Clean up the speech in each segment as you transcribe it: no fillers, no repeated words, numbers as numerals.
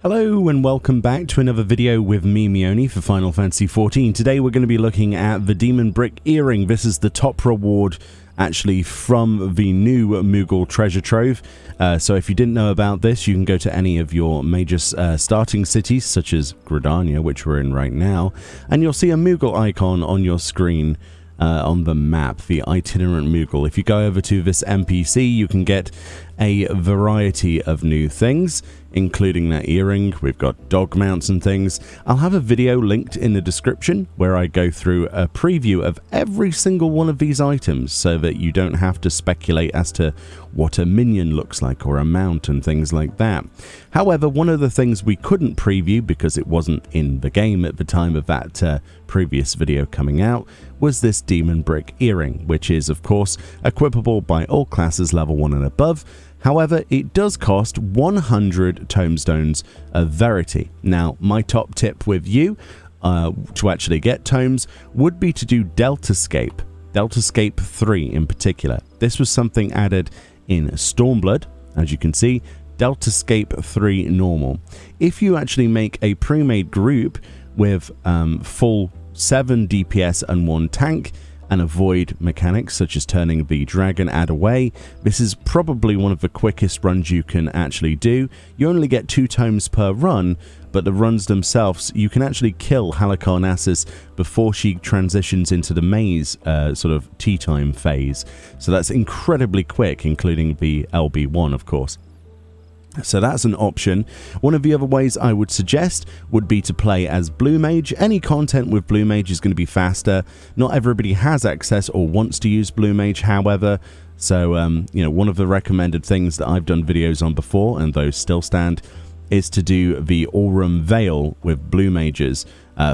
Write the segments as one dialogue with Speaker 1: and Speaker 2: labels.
Speaker 1: Hello and welcome back to another video with me, Meoni, for Final Fantasy XIV. Today we're going to be looking at the Demon Brick Earring. This is the top reward actually from the new Moogle treasure trove. So if you didn't know about this, you can go to any of your major starting cities, such as Gridania, which we're in right now, and you'll see a Moogle icon on your screen on the map, the itinerant Moogle. If you go over to this NPC, you can get a variety of new things, including that earring. We've got dog mounts and things. I'll have a video linked in the description where I go through a preview of every single one of these items so that you don't have to speculate as to what a minion looks like or a mount and things like that. However, one of the things we couldn't preview because it wasn't in the game at the time of that previous video coming out was this Demon Brick Earring, which is of course equipable by all classes level 1 and above. However, it does cost 100 tomestones of Verity. Now, my top tip with you to actually get tomes would be to do Deltascape 3 in particular. This was something added in Stormblood, as you can see, Deltascape 3 normal. If you actually make a pre-made group with full 7 DPS and 1 tank, and avoid mechanics such as turning the dragon ad away, this is probably one of the quickest runs you can actually do. You only get 2 tomes per run, but the runs themselves, you can actually kill Halicarnassus before she transitions into the maze sort of tea time phase. So that's incredibly quick, including the LB1 of course. So that's an option. One of the other ways I would suggest would be to play as Blue Mage. Any content with Blue Mage is going to be faster. Not everybody has access or wants to use Blue Mage, however. So, you know, one of the recommended things that I've done videos on before, and those still stand, is to do the Aurum Veil with Blue Mages,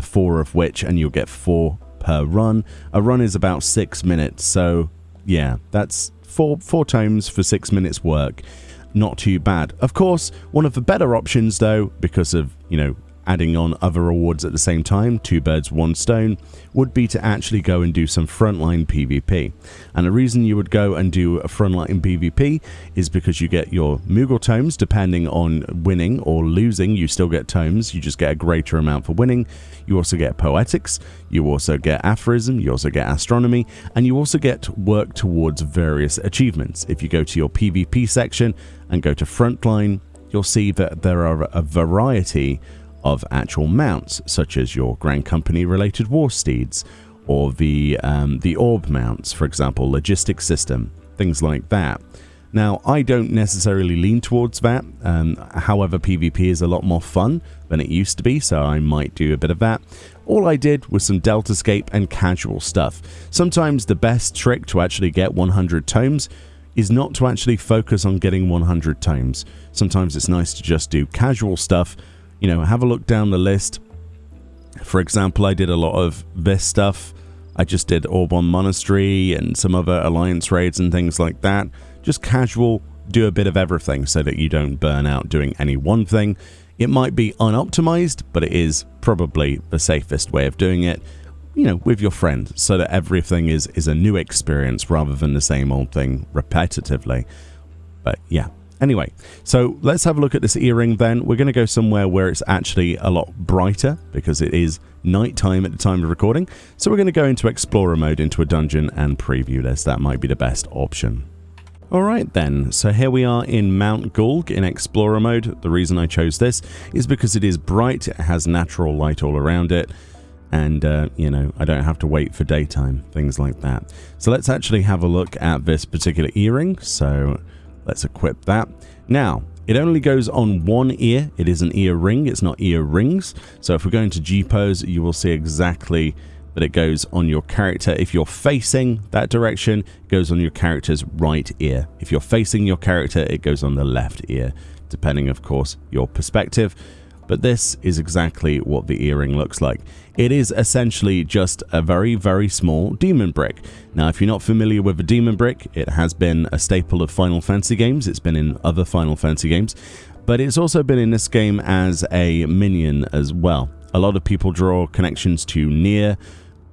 Speaker 1: 4 of which, and you'll get 4 per run. A run is about 6 minutes, so yeah, that's 4 tomes for 6 minutes work. Not too bad. Of course, one of the better options though, because of, you know, adding on other rewards at the same time, 2 birds, 1 stone, would be to actually go and do some frontline PvP. And the reason you would go and do a frontline PvP is because you get your Moogle tomes, depending on winning or losing, you still get tomes, you just get a greater amount for winning. You also get Poetics, you also get Aphorism, you also get Astronomy, and you also get work towards various achievements. If you go to your PvP section and go to Frontline, you'll see that there are a variety of actual mounts, such as your Grand Company related war steeds, or the orb mounts, for example, logistic system, things like that. Now, I don't necessarily lean towards that, however, PvP is a lot more fun than it used to be, so I might do a bit of that. All I did was some Deltascape and casual stuff. Sometimes the best trick to actually get 100 tomes is not to actually focus on getting 100 tomes. Sometimes it's nice to just do casual stuff. You know, have a look down the list. For example, I did a lot of this stuff. I just did Orbon Monastery and some other alliance raids and things like that. Just casual, do a bit of everything so that you don't burn out doing any one thing. It might be unoptimized, but it is probably the safest way of doing it, you know, with your friend, so that everything is a new experience rather than the same old thing repetitively. But yeah. Anyway, so let's have a look at this earring then. We're going to go somewhere where it's actually a lot brighter because it is nighttime at the time of recording. So we're going to go into Explorer mode into a dungeon and preview this. That might be the best option. Alright then, so here we are in Mount Gulg in Explorer mode. The reason I chose this is because it is bright, it has natural light all around it, and you know, I don't have to wait for daytime, things like that. So let's actually have a look at this particular earring. So let's equip that. Now, it only goes on one ear. It is an ear ring, it's not ear rings. So if we go into G-pose, you will see exactly that it goes on your character. If you're facing that direction, it goes on your character's right ear. If you're facing your character, it goes on the left ear, depending, of course, your perspective. But this is exactly what the earring looks like. It is essentially just a very, very small demon brick. Now, if you're not familiar with the demon brick, it has been a staple of Final Fantasy games. It's been in other Final Fantasy games, but it's also been in this game as a minion as well. A lot of people draw connections to Nier,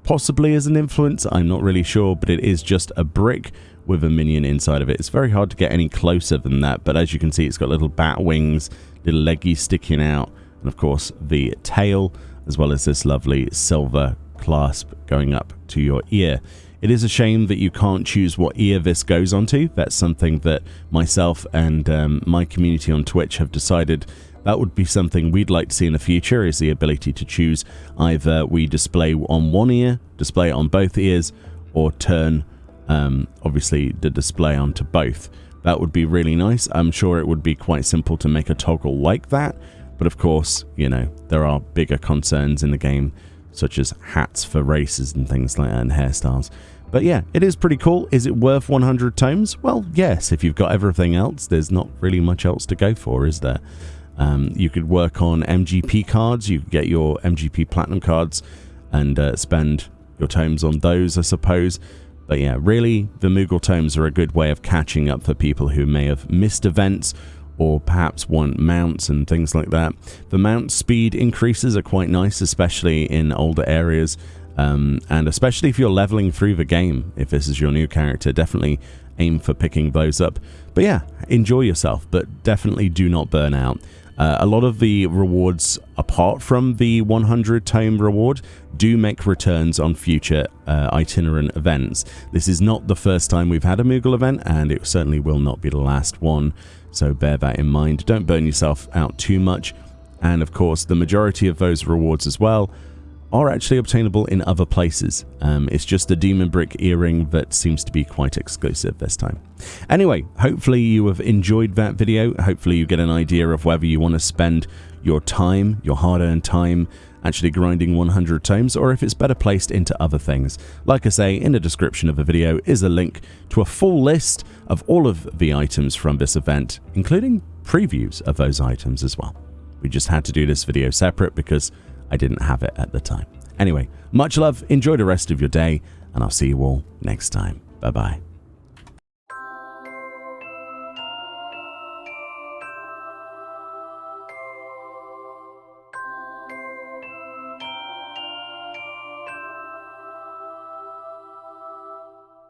Speaker 1: possibly as an influence, I'm not really sure, but it is just a brick with a minion inside of it. It's very hard to get any closer than that, but as you can see, it's got little bat wings, little leggies sticking out, and of course the tail, as well as this lovely silver clasp going up to your ear. It is a shame that you can't choose what ear this goes onto. That's something that myself and my community on Twitch have decided that would be something we'd like to see in the future, is the ability to choose either we display on one ear, display it on both ears, or turn obviously the display onto both. That would be really nice. I'm sure it would be quite simple to make a toggle like that, but of course, you know, there are bigger concerns in the game, such as hats for races and things like that, and hairstyles. But yeah, it is pretty cool. Is it worth 100 tomes? Well, yes. If you've got everything else, there's not really much else to go for, is there? You could work on MGP cards. You could get your MGP Platinum cards and spend your tomes on those, I suppose. But yeah, really, the Moogle tomes are a good way of catching up for people who may have missed events or perhaps want mounts and things like that. The mount speed increases are quite nice, especially in older areas, and especially if you're leveling through the game. If this is your new character, definitely aim for picking those up. But yeah, enjoy yourself, but definitely do not burn out. A lot of the rewards, apart from the 100 tome reward, do make returns on future itinerant events. This is not the first time we've had a Moogle event, and it certainly will not be the last one. So bear that in mind. Don't burn yourself out too much. And of course, the majority of those rewards as well are actually obtainable in other places. It's just the Demon Brick earring that seems to be quite exclusive this time. Anyway, hopefully you have enjoyed that video. Hopefully you get an idea of whether you want to spend your time, your hard-earned time, actually grinding 100 tomes, or if it's better placed into other things. Like I say, in the description of the video is a link to a full list of all of the items from this event, including previews of those items as well. We just had to do this video separate because I didn't have it at the time. Anyway, much love, enjoy the rest of your day, and I'll see you all next time. Bye-bye.